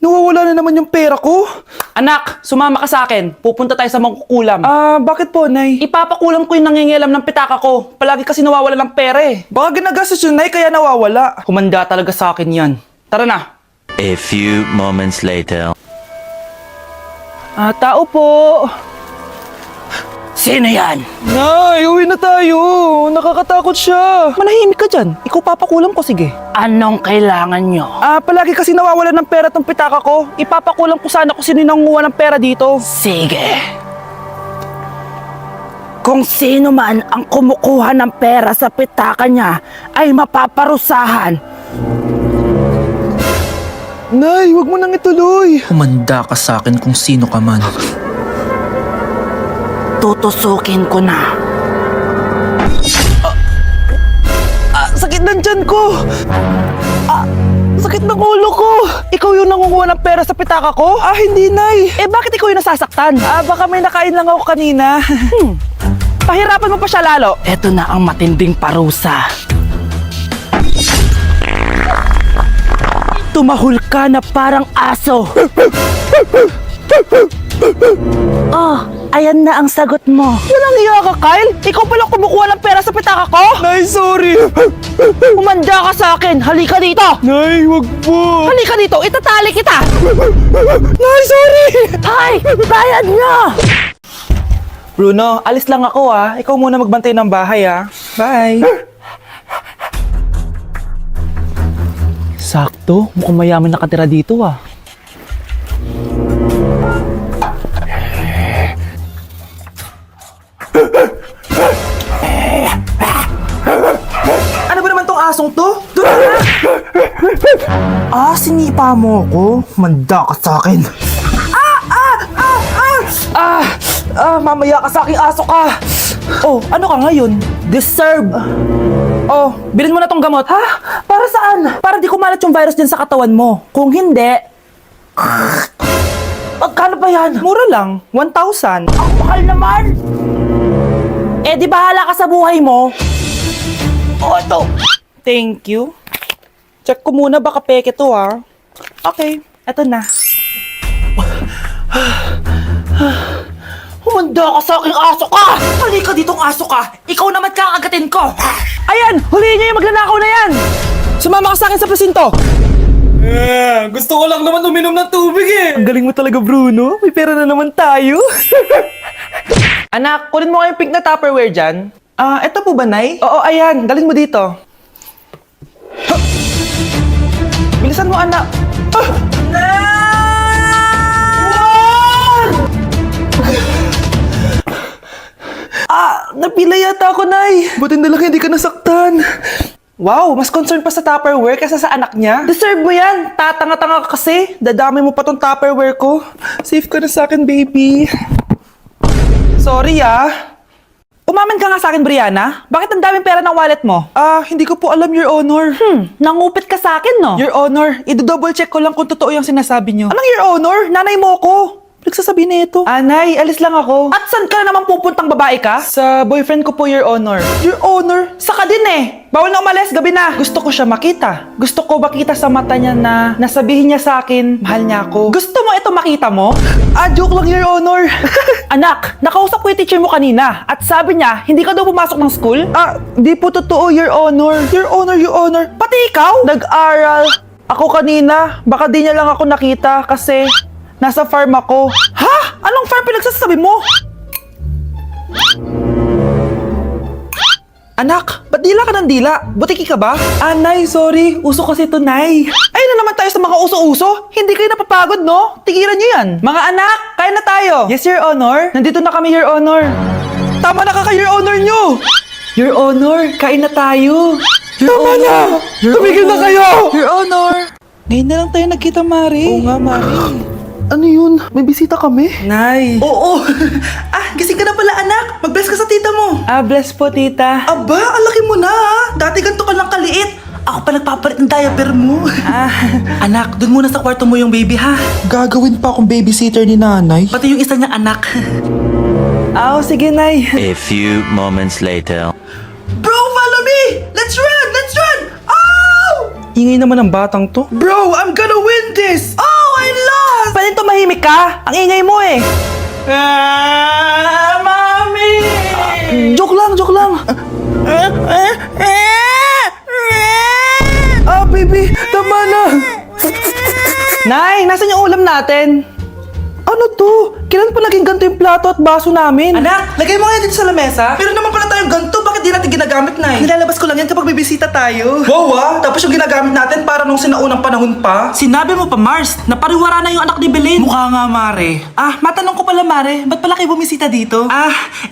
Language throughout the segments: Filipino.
Nawawala na naman yung pera ko. Anak, sumama ka sa akin. Pupunta tayo sa mangkukulam. Bakit po, Nay? Ipapakulam ko yung nangingialam ng pitaka ko. Palagi kasi nawawala ng pera eh. Baka ginagastos yun, Nay, kaya nawawala. Humanda talaga sa akin yan. Tara na. A few moments later. Tao po. Sino yan? Nay, uwi na tayo. Nakakatakot siya. Manahimik ka dyan. Ikaw papakulam ko, sige. Anong kailangan nyo? Palagi kasi nawawala ng pera tong pitaka ko. Ipapakulam ko sana kung sino yung nanguha ng pera dito. Sige. Kung sino man ang kumukuha ng pera sa pitaka niya ay mapaparusahan. Nay, wag mo nang ituloy. Humanda ka sa akin kung sino ka man. Tutusukin ko na. Sakit ng tiyan ko. Sakit ng ulo ko. Ikaw yung nangunguha ng pera sa pitaka ko? Hindi, Nay. Bakit ikaw yung nasasaktan? Baka may nakain lang ako kanina. Pahirapan mo pa siya lalo. Ito na ang matinding parusa. Tumahol ka na parang aso. Oh, ayan na ang sagot mo. Walang iya ka, Kyle. Ikaw pala kumukuha ng pera sa pitaka ko? Nay, sorry. Humanda ka sa akin. Halika dito. Nay, wag po. Halika dito. Itatali kita. Nay, sorry. Ay, bayad niyo! Bruno, alis lang ako Ikaw muna magbantay ng bahay Bye. Sakto. Mukhang mayaman nakatira dito Ano ba naman tong asong to? Doon na! Sinipa mo ko? Manda ka sa akin. Mamaya ka sa aking aso ka. Oh, ano ka ngayon? Deserve. Oh, bilhin mo na tong gamot. Ha? Para saan? Para di kumalat yung virus dyan sa katawan mo. Kung hindi, Magkano ba yan? Mura lang. 1,000. Ang mahal naman! di bahala ka sa buhay mo. O, ito. Thank you. Check ko muna baka peke to Okay, eto na. Humanda ka sa aking aso ka! Halika ditong aso ka! Ikaw naman kakagatin ko! Ayan, huliin niyo yung magnanakaw na yan. Sumama ka sa akin sa presinto. Gusto ko lang naman uminom ng tubig Ang galing mo talaga, Bruno. May pera na naman tayo. Anak, kunin mo kayong pink na Tupperware dyan. Eto po ba, Nay? Oo, ayan. Dalhin mo dito. Bilisan mo, anak. Napila yata ako, Nay. Buti na lang hindi ka nasaktan. Wow, mas concerned pa sa Tupperware kaysa sa anak niya. Deserve mo yan. Tatanga-tanga ka kasi. Dadami mo pa tong Tupperware ko. Safe ka na sa akin, baby. Sorry, Umamin ka nga sa akin, Brianna. Bakit ang daming pera ng wallet mo? Hindi ko po alam, Your Honor. Nangupit ka sa akin, no? Your Honor, i-double check ko lang kung totoo yung sinasabi niyo. Anong Your Honor? Nanay mo ko. Nagsasabi na ito. Nay, alis lang ako. At saan ka na naman pupuntang babae ka? Sa boyfriend ko po, Your Honor. Your Honor? Saka din eh. Bawal na umalis, gabi na. Gusto ko siya makita. Gusto ko makita sa mata niya na nasabihin niya sa akin, mahal niya ako. Gusto mo ito makita mo? Joke lang, Your Honor. Anak, nakausap ko yung teacher mo kanina at sabi niya, hindi ka daw pumasok ng school? Di po totoo, Your Honor. Your Honor, Your Honor. Pati ikaw? Nag-aral. Ako kanina, baka di niya lang ako nakita kasi nasa farm ako. Ha? Anong farm pinagsasabi mo? Anak, ba't dila ka ng dila? Butiki ka ba? Nay, sorry. Uso kasi ito, Nay. Ay na naman tayo sa mga uso-uso. Hindi kayo napapagod, no? Tigilan niyo yan. Mga anak, kain na tayo. Yes, Your Honor. Nandito na kami, Your Honor. Tama na Your Honor nyo. Your Honor, kain na tayo. Tama na! Tumigil na kayo! Your Honor. Ngayon na lang tayo nagkita, Mari. Oo nga, Mari. Ano yun? May bisita kami? Nay. Oo. Gising ka na pala, anak. Mag-bless ka sa tita mo. Bless po, tita. Aba, ang laki mo na Dati ganito ka lang kaliit. Ako pa nagpapalit ng diaper mo. Anak, dun muna sa kwarto mo yung baby, ha? Gagawin pa akong babysitter ni nanay. Pati yung isa niyang anak. Sige, Nay. A few moments later. Bro, follow me! Let's run! Let's run! Oh! Ingay naman ng batang to. Bro, I'm gonna win this! Oh, I ka? Ang ingay mo eh. Mami! Joke lang, joke lang. Baby, tama na. Nay, nasan yung ulam natin? Ano to? Kailan pa naging ganito yung plato at baso namin? Anak, lagay mo kaya dito sa lamesa. Pero naman pala tayong ganito, bakit di natin ginagamit, Nay? Nilalabas ko lang yan kapag may bisita tayo. Wow, tapos yung ginagamit natin para nung sinaunang panahon pa. Sinabi mo pa, Mars, na pariwara na yung anak ni Belen. Mukha nga, Mare. Matanong ko pala, Mare, ba't pala kayo bumisita dito?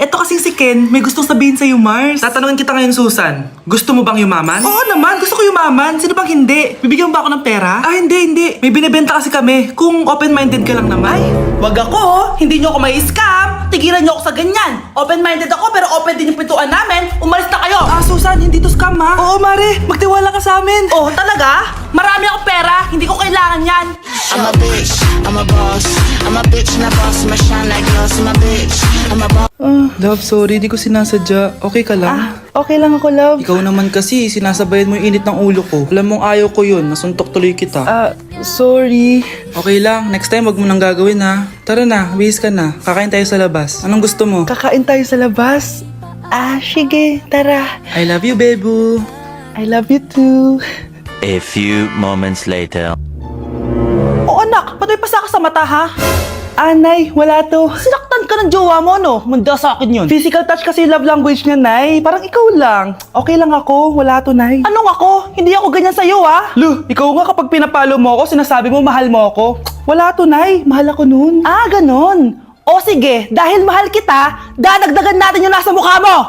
Eto kasing si Ken, may gustong sabihin sa'yo, Mars. Tatanungin kita ngayon, Susan. Gusto mo bang yumaman? Oo naman, gusto ko yumaman. Sino bang hindi? Bibigyan mo ba ako ng pera? Hindi. May binibenta kasi kami. Kung open-minded ka lang naman. Wag ako, hindi nyo ako may scam. Tigilan nyo ako sa ganyan. Open-minded ako pero open din yung pintuan namin. Umalis na kayo. Susan, hindi to scam ha? Oo, Mare, magtiwala ka sa amin. Oh, talaga? Marami akong pera, hindi ko kailangan yan. I'm a bitch, I'm a boss. I'm a bitch, not boss. I'm a shine like glass. I'm a bitch, I'm a boss. Love, sorry, di ko sinasadya. Okay ka lang? Okay lang ako, love. Ikaw naman kasi, sinasabayan mo yung init ng ulo ko. Alam mong ayaw ko yun, nasuntok tuloy kita. Sorry. Okay lang, next time wag mo nang gagawin ha. Tara na, bihis ka na. Kakain tayo sa labas. Anong gusto mo? Kakain tayo sa labas. Sige, tara. I love you, bebu. I love you too. A few moments later. Oh, anak, ba't may pasa ka sa mata, ha? Nay, wala to. Sinaktan ka ng jowa mo, no? Manda sa akin yun. Physical touch kasi yung love language niya, Nay. Parang ikaw lang. Okay lang ako. Wala to, Nay. Anong ako? Hindi ako ganyan sa'yo, ha? Lu, ikaw nga kapag pinapalo mo ako, sinasabi mo mahal mo ako. Wala to, Nay. Mahal ako nun. Ganon. O sige, dahil mahal kita, dadagdagan natin yung nasa mukha mo!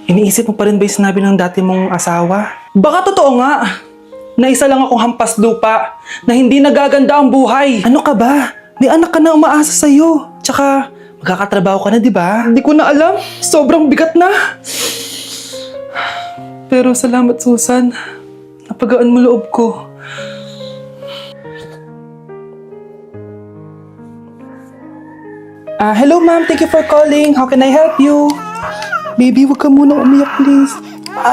Iniisip mo pa rin ba yung sinabi ng dati mong asawa? Baka totoo nga. Na isa lang akong hampas lupa, na hindi nagaganda ang buhay. Ano ka ba? May anak ka na umaasa sa'yo. Tsaka, magkakatrabaho ka na, di ba? Hindi ko na alam. Sobrang bigat na. Pero salamat, Susan. Napagaan mo loob ko. Hello, ma'am. Thank you for calling. How can I help you? Baby, wag ka muna umiyak, please.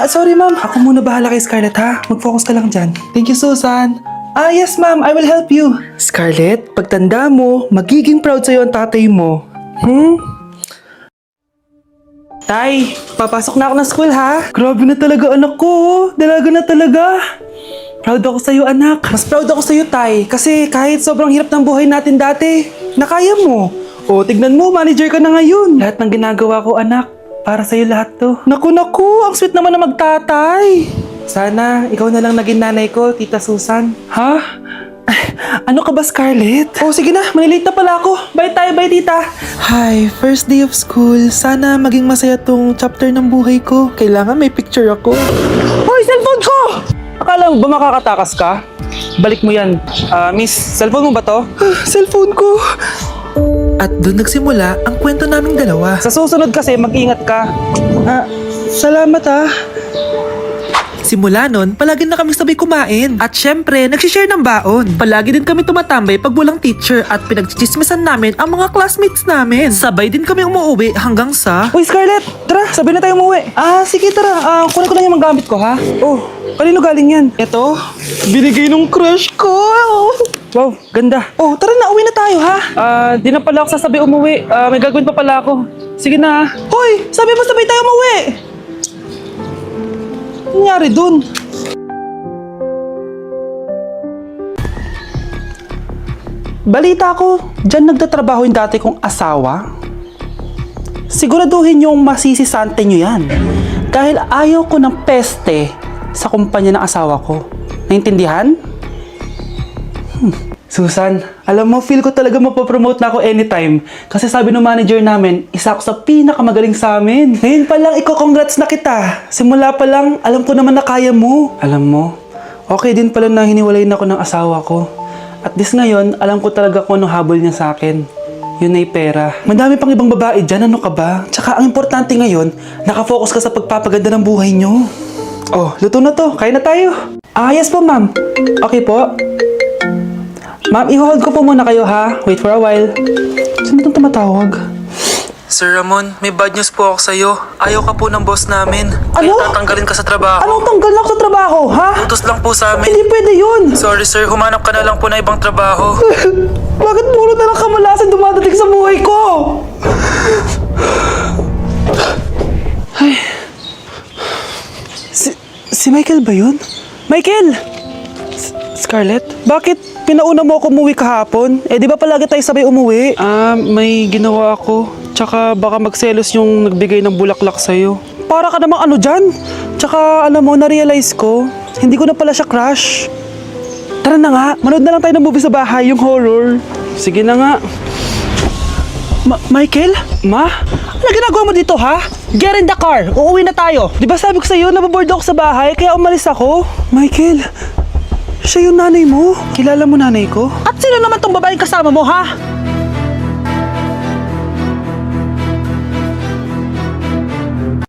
Sorry, ma'am. Ako muna bahala kay Scarlett, ha? Mag-focus ka lang dyan. Thank you, Susan. Yes, ma'am. I will help you. Scarlett, pagtanda mo, magiging proud sa'yo ang tatay mo. Tay, papasok na ako ng school, ha? Grabe na talaga, anak ko. Dalaga na talaga. Proud ako sa'yo, anak. Mas proud ako sa'yo, Tay. Kasi kahit sobrang hirap ng buhay natin dati, nakaya mo. Tignan mo, manager ka na ngayon. Lahat ng ginagawa ko, anak, para sa'yo lahat to. Naku, ang sweet naman na magtatay. Sana, ikaw na lang naging nanay ko, Tita Susan. Ha? Ano ka ba, Scarlett? Sige na, malilate na pala ako. Bye tayo, bye, Tita. Hi, first day of school. Sana maging masaya tong chapter ng buhay ko. Kailangan may picture ako. Hoy, cellphone ko! Akala mo ba makakatakas ka? Balik mo yan. Miss, cellphone mo ba to? Cellphone ko. At doon nagsimula ang kwento naming dalawa. Sa susunod kasi, mag-ingat ka. Salamat Simula nun, palagi na kami sabay kumain. At syempre, nagsishare ng baon. Palagi din kami tumatambay pag walang teacher at pinagchichismisan namin ang mga classmates namin. Sabay din kami umuwi hanggang sa... Uy, Scarlett! Tara, sabay na tayo umuwi. Sige, tara. Kunin ko lang yung mga gamit ko, ha? Kanino galing yan? Ito, binigay nung crush ko. Wow, ganda. Tara na, uwi na tayo, ha? Di na pala ako sasabay umuwi. May gagawin pa pala ako. Sige na. Hoy, sabi mo sabay tayo umuwi. Ano nangyari dun? Balita ko, dyan nagtatrabaho yung dati kong asawa. Siguraduhin yung masisisante nyo yan. Dahil ayaw ko ng peste sa kumpanya ng asawa ko. Naintindihan? Susan, alam mo, feel ko talaga mapopromote na ako anytime. Kasi sabi ng manager namin, isa ako sa pinakamagaling sa amin. Ngayon pa lang, congrats na kita. Simula pa lang, alam ko naman na kaya mo. Alam mo, okay din pala na hiniwalay na ako ng asawa ko. At this ngayon, alam ko talaga kung anong habol niya sa akin. Yun ay pera. Madami pang ibang babae dyan, ano ka ba? Tsaka ang importante ngayon, nakafocus ka sa pagpapaganda ng buhay nyo. Luto na to. Kain na tayo. Yes po, ma'am. Okay po. Ma'am, i-hold ko po muna kayo, ha? Wait for a while. Sino itong tumatawag? Sir Ramon, may bad news po ako sa'yo. Ayaw ka po ng boss namin. Kaya Ano? tatanggalin ka sa trabaho. Anong tanggal na ako sa trabaho, ha? Utos lang po sa amin. Hindi pwede yun. Sorry sir, humanap ka na lang po na ibang trabaho. Bakit puro na lang kamalasan dumadating sa buhay ko? Ay. Si Michael ba yun? Michael! Scarlett, bakit pinauna mo ako umuwi kahapon? Eh, di ba palagi tayo sabay umuwi? May ginawa ako. Tsaka baka magselos yung nagbigay ng bulaklak sa'yo. Para ka namang ano dyan? Tsaka alam mo, na-realize ko, hindi ko na pala siya crush. Tara na nga, manood na lang tayo ng movie sa bahay, yung horror. Sige na nga. Michael? Ma? Ano ginagawa mo dito, ha? Get in the car, uuwi na tayo. Di ba sabi ko sa'yo, nababoard ako sa bahay, kaya umalis ako? Michael, siya yung nanay mo. Kilala mo nanay ko? At sino naman tong babaeng kasama mo, ha?